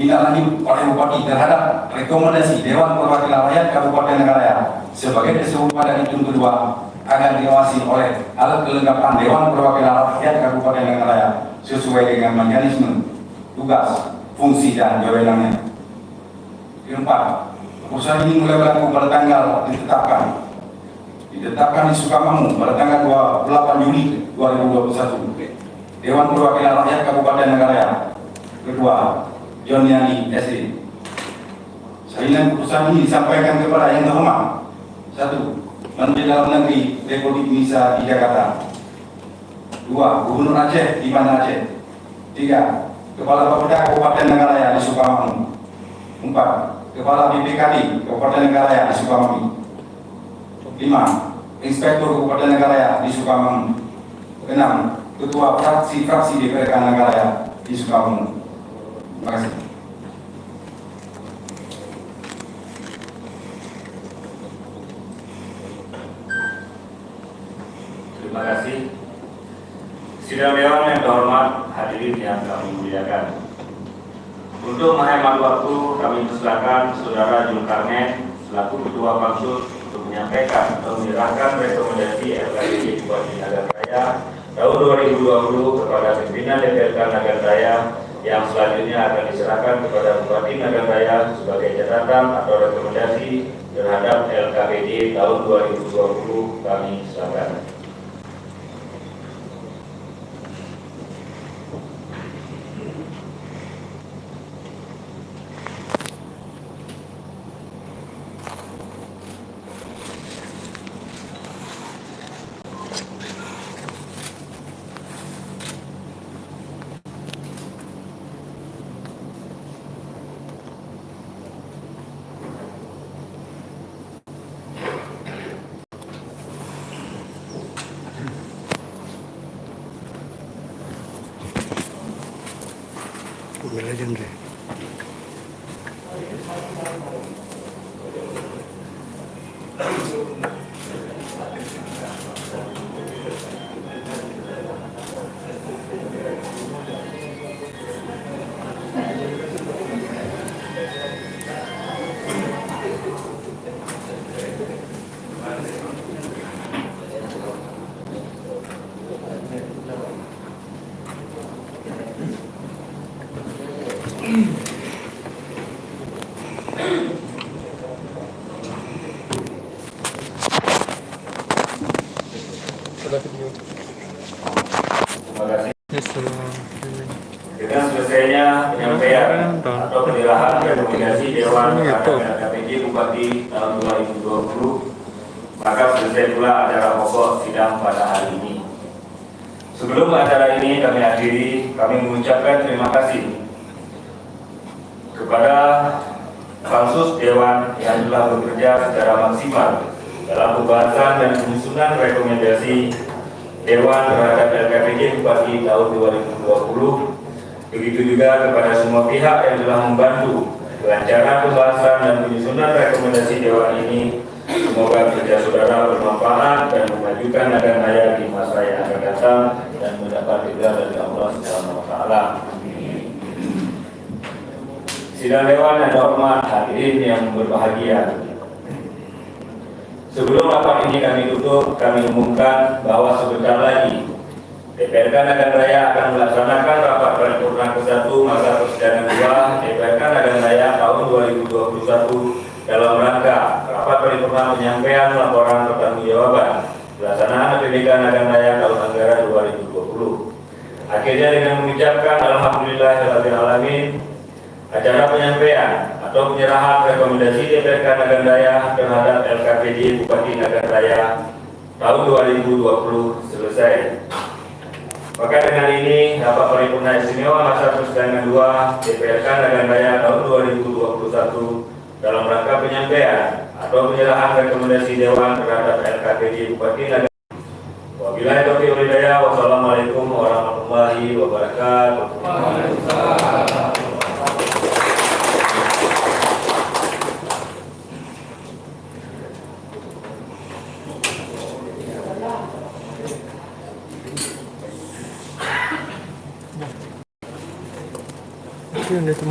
tindak lanjut oleh Bupati terhadap rekomendasi Dewan Perwakilan Rakyat Kabupaten Nagaraya sebagai disebut pada item kedua agar diawasi oleh alat kelengkapan Dewan Perwakilan Rakyat Kabupaten Nagaraya sesuai dengan mekanisme tugas, fungsi dan wewenangnya. Keempat, usaha ini mulai berlaku pada tanggal ditetapkan di Sukamanu pada tanggal 28 Juli 2021. Dewan Perwakilan Rakyat Kabupaten Nagaraya. Kedua, John Yani SE. Salinan keputusan ini disampaikan kepada Yang Terhormat. 1. Menteri Dalam Negeri Republik Indonesia di Jakarta. 2. Gubernur Aceh di Banda Aceh. 3. Kepala Bapeda Kabupaten Nagaraya di Sukamanu. 4. Kepala BPKD Kabupaten Nagaraya di Sukamanu. 5. Inspektur Kabupaten Nagaraya di Sukamanu. 6. Ketua fraksi DPRK Nagaraya di Sukamanu. Terima kasih. Terima kasih. Sidang Dewan yang terhormat, hadirin yang kami muliakan. Untuk menghemat waktu, kami persilakan Saudara Zulkarnain selaku Ketua Pansus untuk menyampaikan atau menyerahkan rekomendasi LKPD Bupati Nagaraya tahun 2020 kepada pimpinan DPRK Nagaraya yang selanjutnya akan diserahkan kepada Bupati Nagaraya sebagai catatan atau rekomendasi terhadap LKPD tahun 2020. Kami silakan. Legendary. Terima kasih. Dengan selesainya penyampaian atau penyerahan rekomendasi Dewan LKPD Bupati tahun 2020, maka selesai pula acara pokok sidang pada hari ini. Sebelum acara ini kami akhiri, kami mengucapkan terima kasih kepada Pansus Dewan yang telah bekerja secara maksimal dalam pembahasan dan penyusunan rekomendasi Dewan terhadap LKPD Bupati tahun 2020. Begitu juga kepada semua pihak yang telah membantu kelancaran pembahasan dan penyusunan rekomendasi Dewan ini. Semoga kerja saudara bermanfaat dan memajukan Nagaraya di masa yang akan datang dan mendapat ridha dari Allah Subhanahu wa Ta'ala. Sidang Dewan yang terhormat, hadirin yang berbahagia. Sebelum rapat ini kami tutup, kami umumkan bahwa sebentar lagi DPRK Nagaraya akan melaksanakan rapat paripurna ke-1 masa persidangan 2 DPRK Nagaraya tahun 2021 dalam rangka rapat paripurna penyampaian laporan pertanggungjawaban pelaksanaan APBD Nagaraya tahun anggaran 2020. Akhirnya dengan mengucapkan alhamdulillahirabbil alamin, acara penyampaian atau penyerahan rekomendasi DPRK Nagaraya terhadap LKPD Bupati Nagaraya tahun 2020 selesai. Maka dengan ini rapat paripurna istimewa masa persidangan 2 DPRK Nagaraya tahun 2021 dalam rangka penyampaian atau penyerahan rekomendasi Dewan terhadap LKPD Bupati Nagaraya. Wabillahi taufiq wal hidayah. Wassalamualaikum warahmatullahi wabarakatuh. Yun, ito